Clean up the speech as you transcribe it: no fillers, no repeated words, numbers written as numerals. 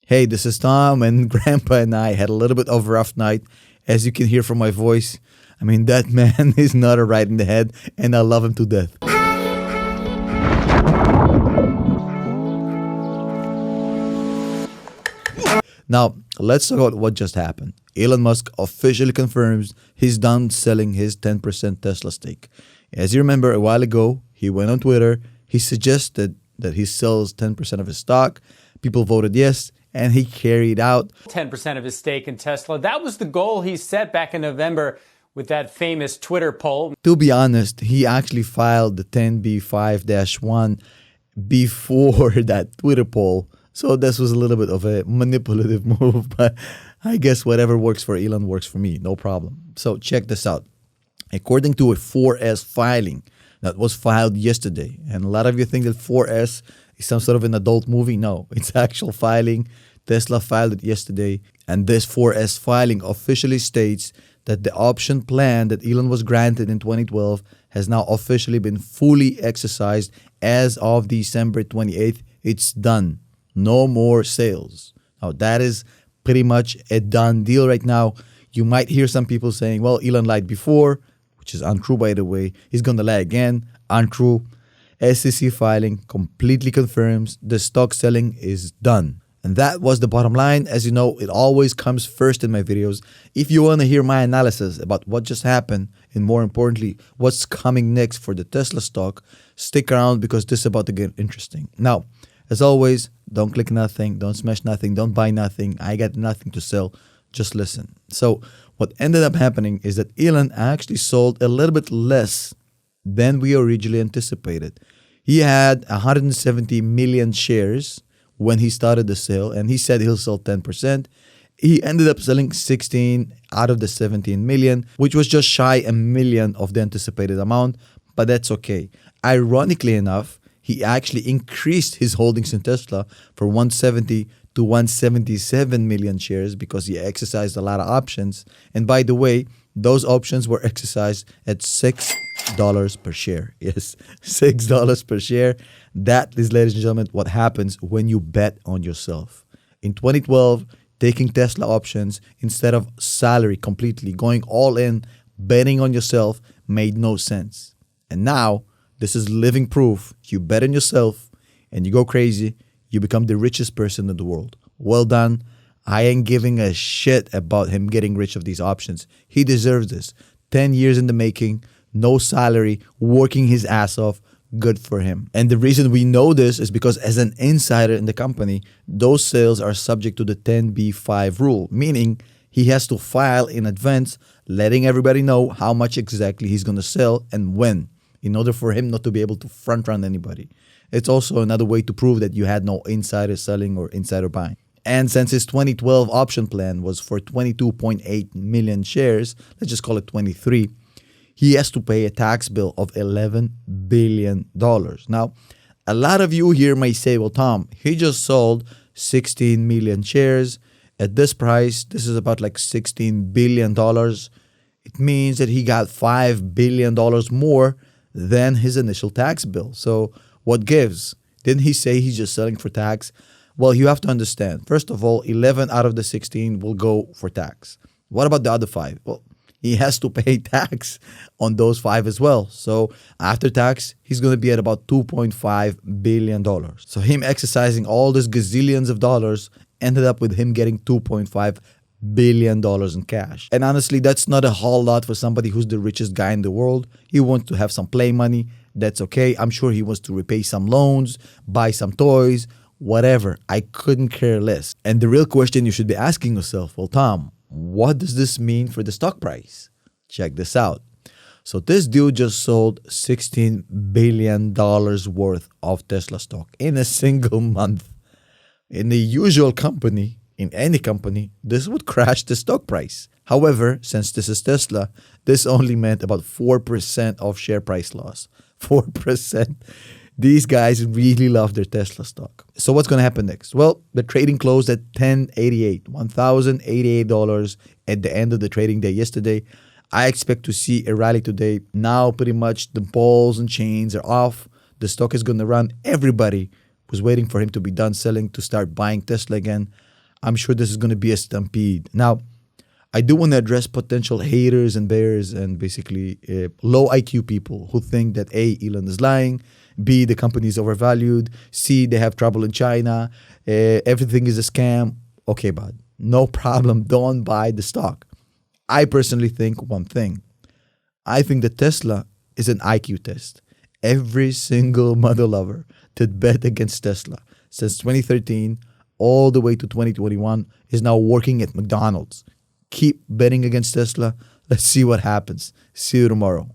Hey, this is Tom, and Grandpa and I had a little bit of a rough night, as you can hear from my voice. I mean, that man is not a right in the head, and I love him to death. Now, let's talk about what just happened. Elon Musk officially confirms he's done selling his 10% Tesla stake. As you remember, a while ago, he went on Twitter, he suggested that he sells 10% of his stock. People voted yes, and he carried out 10% of his stake in Tesla. That was the goal he set back in November with that famous Twitter poll. To be honest, he actually filed the 10b5-1 before that Twitter poll. So this was a little bit of a manipulative move, but I guess whatever works for Elon works for me, no problem. So check this out. According to a 4S filing that was filed yesterday, and a lot of you think that 4S is some sort of an adult movie. No, it's actual filing. Tesla filed it yesterday, and this 4S filing officially states that the option plan that Elon was granted in 2012 has now officially been fully exercised as of December 28th. It's done. No more sales. Now, that is pretty much a done deal right now. You might hear some people saying, well, Elon lied before, which is untrue, by the way. He's going to lie again. Untrue. SEC filing completely confirms the stock selling is done. And that was the bottom line. As you know, it always comes first in my videos. If you want to hear my analysis about what just happened, and more importantly, what's coming next for the Tesla stock, stick around because this is about to get interesting. Now, as always, don't click nothing, don't smash nothing, don't buy nothing. I got nothing to sell. Just listen. So what ended up happening is that Elon actually sold a little bit less than we originally anticipated. He had 170 million shares when he started the sale, and he said he'll sell 10%. He ended up selling 16 out of the 17 million, which was just shy a million of the anticipated amount, but that's okay. Ironically enough, he actually increased his holdings in Tesla from 170 to 177 million shares because he exercised a lot of options. And by the way, those options were exercised at $6 per share. Yes, $6 per share. That is, ladies and gentlemen, what happens when you bet on yourself. In 2012, taking Tesla options instead of salary completely, going all in, betting on yourself made no sense. And now, this is living proof. You bet on yourself and you go crazy, you become the richest person in the world. Well done. I ain't giving a shit about him getting rich of these options. He deserves this. 10 years in the making, no salary, working his ass off. Good for him. And the reason we know this is because as an insider in the company, those sales are subject to the 10b5 rule, meaning he has to file in advance, letting everybody know how much exactly he's going to sell and when, in order for him not to be able to front run anybody. It's also another way to prove that you had no insider selling or insider buying. And since his 2012 option plan was for 22.8 million shares, let's just call it 23, he has to pay a tax bill of $11 billion. Now, a lot of you here may say, well, Tom, he just sold 16 million shares. At this price, this is about like $16 billion. It means that he got $5 billion more than his initial tax bill. So what gives? Didn't he say he's just selling for tax? Well, you have to understand. First of all, 11 out of the 16 will go for tax. What about the other 5? Well, he has to pay tax on those 5 as well. So after tax, he's going to be at about $2.5 billion. So him exercising all these gazillions of dollars ended up with him getting $2.5 billion in cash. And honestly, that's not a whole lot for somebody who's the richest guy in the world. He wants to have some play money. That's okay. I'm sure he wants to repay some loans, buy some toys, whatever. I couldn't care less. And the real question you should be asking yourself, well, Tom, what does this mean for the stock price? Check this out. So this dude just sold $16 billion worth of Tesla stock in a single month. In the usual company, in any company, this would crash the stock price. However, since this is Tesla, this only meant about 4% of share price loss. 4%. These guys really love their Tesla stock. So what's going to happen next? Well, the trading closed at $1,088 at the end of the trading day yesterday. I expect to see a rally today. Now, pretty much the balls and chains are off. The stock is going to run. Everybody was waiting for him to be done selling to start buying Tesla again. I'm sure this is going to be a stampede. Now, I do want to address potential haters and bears and basically low IQ people who think that A, Elon is lying, B, the company is overvalued, C, they have trouble in China, everything is a scam. Okay, bud, no problem. Don't buy the stock. I personally think one thing. I think that Tesla is an IQ test. Every single mother lover that bet against Tesla since 2013 all the way to 2021 is now working at McDonald's. Keep betting against Tesla. Let's see what happens. See you tomorrow.